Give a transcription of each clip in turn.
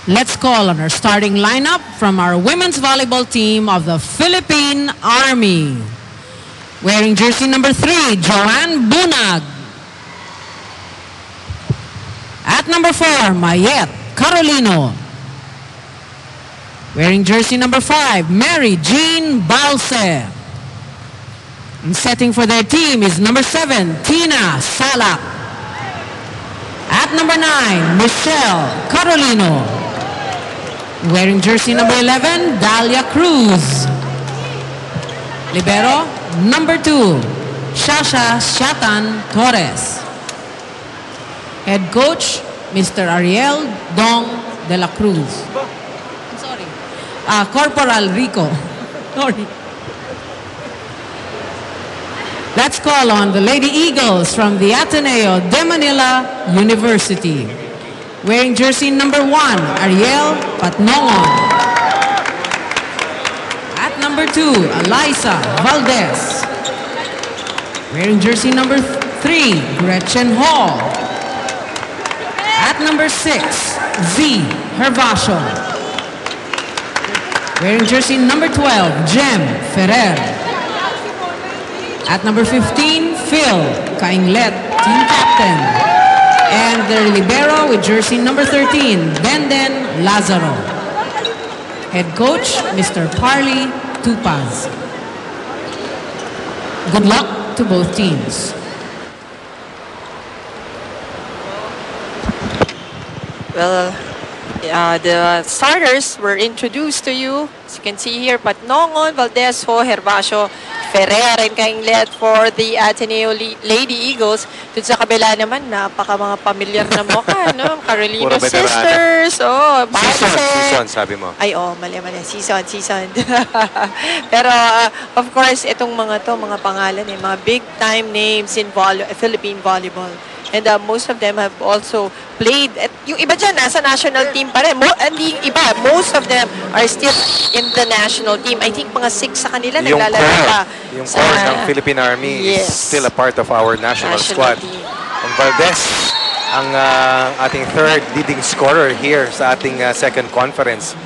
Let's call on our starting lineup from our women's volleyball team of the Philippine Army. Wearing jersey number 3, Joanne Bunag. At number 4, Mayet Carolino. Wearing jersey number 5, Mary Jean Balse. And setting for their team is number 7, Tina Salak. At number 9, Michelle Carolino. Wearing jersey number 11, Dalia Cruz. Libero, number 2, Shasha Shatan Torres. Head coach, Mr. Ariel Dong de la Cruz. I'm sorry. Corporal Rico. Sorry. Let's call on the Lady Eagles from the Ateneo de Manila University. Wearing jersey number 1, Ariel Patnongon. At number 2, Eliza Valdez. Wearing jersey number 3, Gretchen Hall. At number 6, Z Hervasio. Wearing jersey number 12, Jem Ferrer. At number 15, Phil Kainglet, team captain. And their libero with jersey number 13, Benden Lazaro. Head coach, Mr. Parley Tupaz. Good luck to both teams. Well, the starters were introduced to you. As you can see here, Patnongon, Valdez, Ho, Hervasio, Ferrer, and Kainglet for the Ateneo Lady Eagles. Doon sa kabila naman, napaka mga familiar na mukha, no? Carolina sisters, oh, Season, sabi mo. Ay, oh, mali. Season. Pero, of course, itong mga to, mga pangalan, mga big-time names in Philippine volleyball. And most of them have also played. At yung iba dyan, nasa national team pa rin. Hindi iba, most of them are still in the national team. I think mga 6 sa kanila naglalaro pa. Yung core ng Philippine Army is still a part of our national squad. Team. And Valdez, ang ating third leading scorer here sa ating second conference.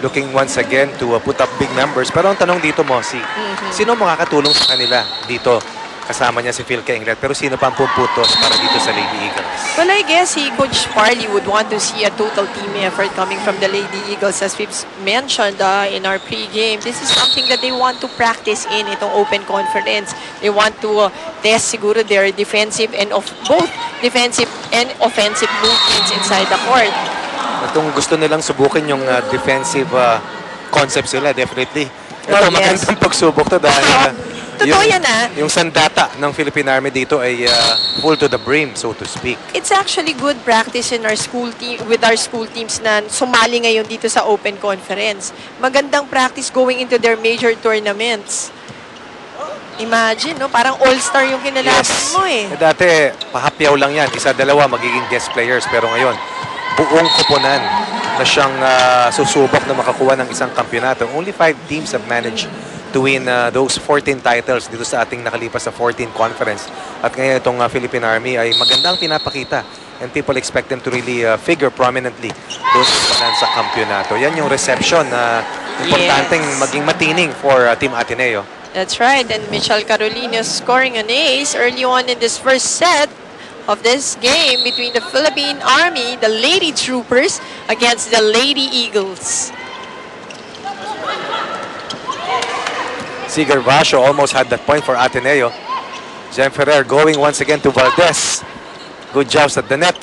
Looking once again to put up big numbers. Pero ang tanong dito mo, sino makakatulong sa kanila dito? Kasama niya si Phil Kainglet. Pero sino pa ang puputos para dito sa Lady Eagles? Well, I guess Coach Parley would want to see a total team effort coming from the Lady Eagles. As we've mentioned in our pre-game, this is something that they want to practice in itong open conference. They want to test siguro their defensive and both defensive and offensive movements inside the court. Itong gusto nilang subukin yung defensive concept sila, definitely. Ito, magandang pagsubok to dahil totoo yan, yung sandata ng Philippine Army dito ay full to the brim, so to speak. It's actually good practice in our school team, with our school teams na sumali ngayon dito sa open conference. Magandang practice going into their major tournaments. Imagine, no? Parang all-star yung kinalaban mo eh. Dati, pahapyaw lang yan. Isa, dalawa magiging guest players. Pero ngayon, buong kupunan na siyang susubok na makakuha ng isang kampyonato. Only 5 teams have managed to win those 14 titles dito sa ating nakalipas sa 14 conference. At ngayon itong Philippine Army ay magandang pinapakita. And people expect them to really figure prominently doon sa kampyonato. Yan yung reception na importanteng maging matining for Team Ateneo. That's right. And Michelle Carolina scoring an ace early on in this first set of this game between the Philippine Army, the Lady Troopers, against the Lady Eagles. Siger Vasho almost had that point for Ateneo. Jem Ferrer going once again to Valdez. Good jobs at the net.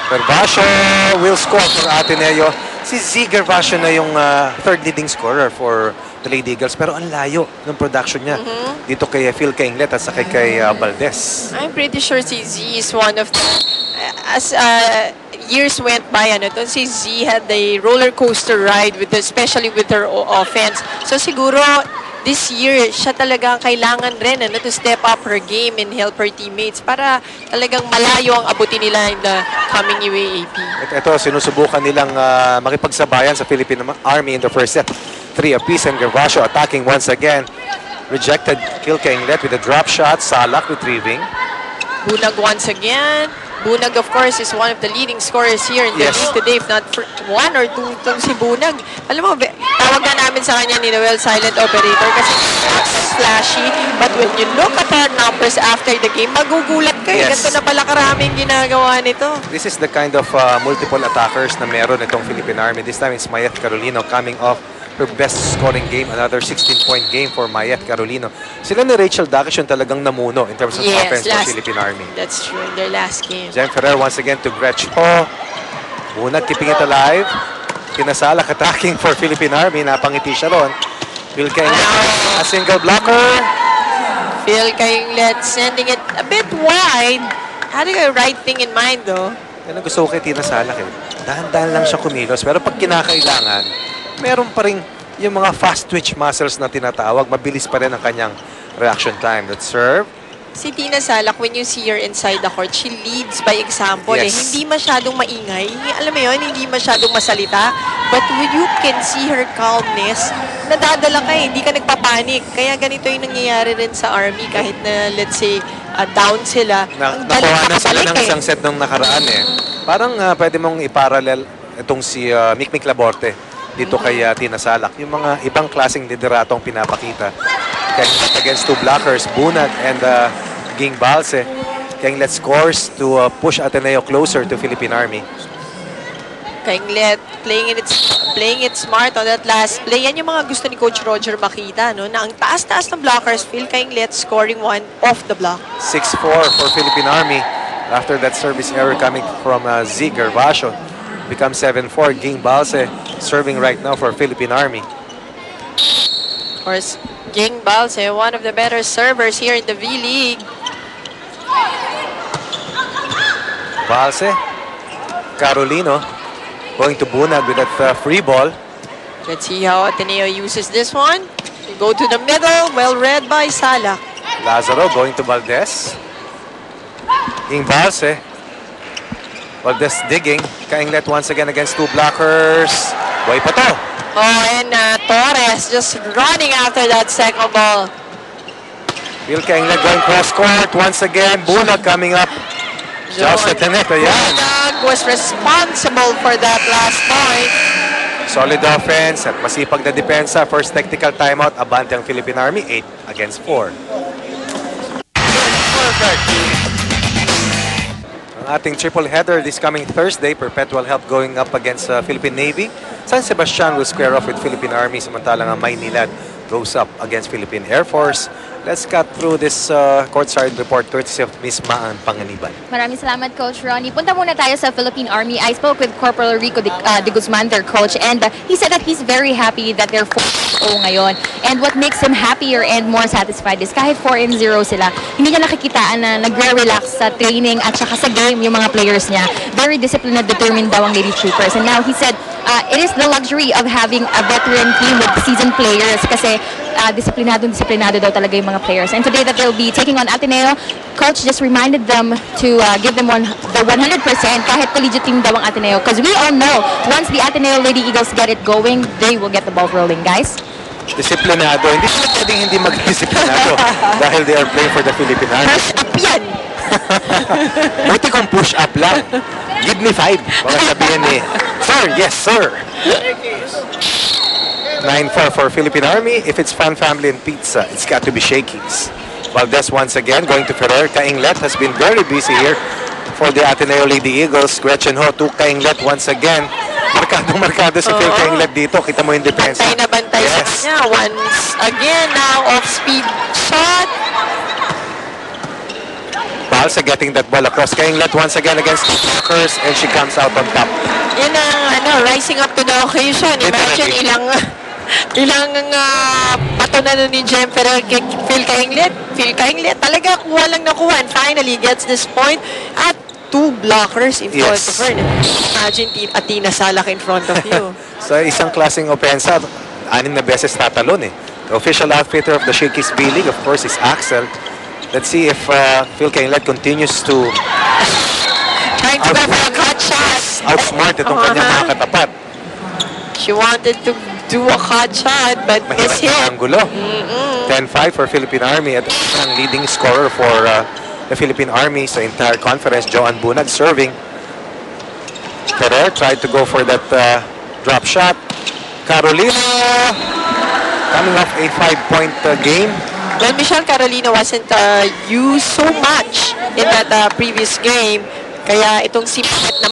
Vasho will score for Ateneo. Si Siger Vasho na yung third leading scorer for the Lady Eagles. Pero ang layo ng production niya dito kay Phil Kainglet at saka kay Valdez. I'm pretty sure si Z is one of the... As years went by, si Z had the roller coaster ride, especially with her offense. So siguro, this year, siya talagang kailangan rin to step up her game and help her teammates para talagang malayo ang abutin nila in the coming UAAP. Ito, sinusubukan nilang makipagsabayan sa Philippine Army in the first set. 3 apiece, and Gervasio attacking once again. Rejected Phil Kainglet with a drop shot. Salak retrieving. Bunag once again. Bunag, of course, is one of the leading scorers here in the Yes. league today, if not for 1 or 2 itong si Bunag. Alam mo, tawag na namin sa kanya ni Noel silent operator kasi flashy. But when you look at her numbers after the game, magugulat kayo. Yes. Ganito na pala karaming ginagawa nito. This is the kind of multiple attackers na meron itong Philippine Army. This time it's Mayet Carolino coming off her best scoring game. Another 16-point game for Mayet Carolino. Sila ni Rachel Dakish yung talagang namuno in terms of offense for Philippine Army. That's true, in their last game. Jem Ferrer once again to Gretch Ho. Bunag keeping it alive. Pinasalak attacking for Philippine Army. Napangiti siya ron. Phil Kainglet, a single blocker. Phil Kainglet sending it a bit wide. Had the right thing in mind though. Yan ang gusto ko kay Tina Salak eh. Dahan-dahan lang siya kumilos. Pero pag kinakailangan, meron pa rin yung mga fast twitch muscles na tinatawag. Mabilis pa rin ang kanyang reaction time. That serve. Si Tina Salak, when you see her inside the court, she leads by example. Yes. Hindi masyadong maingay. Alam mo yun, hindi masyadong masalita. But when you can see her calmness, nadadala ka eh. Hindi ka nagpapanik. Kaya ganito yung nangyayari rin sa Army kahit na, let's say, down sila. Nakuha na sila ng isang set nung nakaraan eh. Parang pwede mong iparallel itong si Mikmik Laborte dito kay Tina Salak. Yung mga ibang klaseng lideratong pinapakita. Against 2 blockers, Bunag and Ging Balse. Kainglet scores to push Ateneo closer to Philippine Army. Kainglet playing it smart on that last play. Yan yung mga gusto ni Coach Roger makita, no? Na ang taas-taas ng blockers, Phil Kainglet scoring one off the block. 6-4 for Philippine Army. After that service error coming from Zig Gervasio. Becomes 7-4. Ging Balse serving right now for Philippine Army. Of course, Ging Balse, one of the better servers here in the V-League. Balse, Carolino, going to Bunag with that free ball. Let's see how Ateneo uses this one. You go to the middle, well read by Salak. Lazaro going to Valdez. Ging Balse. Valdez digging. Kainglet once again against 2 blockers. Boy pa to. Oh, and Torres just running after that second ball. Phil Kainglet going cross court once again. Bunag coming up. Just at the net. Ayan. Bunag was responsible for that last point. Solid offense at masipag na depensa. First technical timeout. Abante ang Philippine Army. 8 against 4. Perfect. Ang ating triple header this coming Thursday. Perpetual Help going up against Philippine Navy. San Sebastian will square off with Philippine Army. Samantalang ang Maynilad goes up against Philippine Air Force. Let's cut through this courtside report courtesy of Miss Maan Panganiban. Maraming salamat, Coach Ronnie. Punta muna tayo sa Philippine Army. I spoke with Corporal Rico de Guzman, their coach, and he said that he's very happy that they're 4-0 ngayon. And what makes him happier and more satisfied is kahit 4-0 sila, hindi niya nakikitaan na nagre-relax sa training at saka sa game yung mga players niya. Very disciplined and determined daw ang Lady Troopers. And now he said it is the luxury of having a veteran team with seasoned players kasi disiplinado daw talaga yung mga players. And today that they'll be taking on Ateneo, Coach just reminded them to give them the 100% kahit collegiate team daw ang Ateneo. Because we all know, once the Ateneo Lady Eagles get it going, they will get the ball rolling, guys. Disiplinado. Hindi sila pwedeng hindi mag-disiplinado dahil they are playing for the Philippine Army. Push up yan! Buti kung push up lang. Give me 5. Baka sabihin ni, Sir, yes, sir. 9-4 for Philippine Army. If it's fun, family, and pizza, it's got to be Shakey's. Valdez once again going to Ferrer. Kainglet has been very busy here for the Ateneo Lady Eagles. Gretchen Ho to Kainglet once again. Markado si Phil Kainglet dito. Kita mo yung defense. Bantay na bantay sa kanya. Once again, now off-speed shot. Balsa getting that ball across. Kainglet once again against the blockers, and she comes out on top. Yun ang rising up to the occasion. Imagine ilang pato na nun ni Jem Ferrer kay Phil Kainglet. Phil Kainglet talaga kuha lang nakuha and finally gets this point at 2 blockers in front of her. Imagine Tina Salak in front of you. Sa isang klaseng opensa, 6 na beses tatalon eh. The official outfitter of the Shakey's B-League, of course, is Axel. Let's see if Phil Kainglet continues to trying to go for a cut shot. Outsmart itong kanyang mga katapat. She wanted to do a cut shot, but this hit. Mahirap ang gulo. 10-5 for Philippine Army at ang leading scorer for the Philippine Army sa entire conference. Joan Bunag serving. Ferrer tried to go for that drop shot. Carolina coming off a 5-point game. Well, Michelle Carolina wasn't used so much in that previous game. Kaya itong si Pat na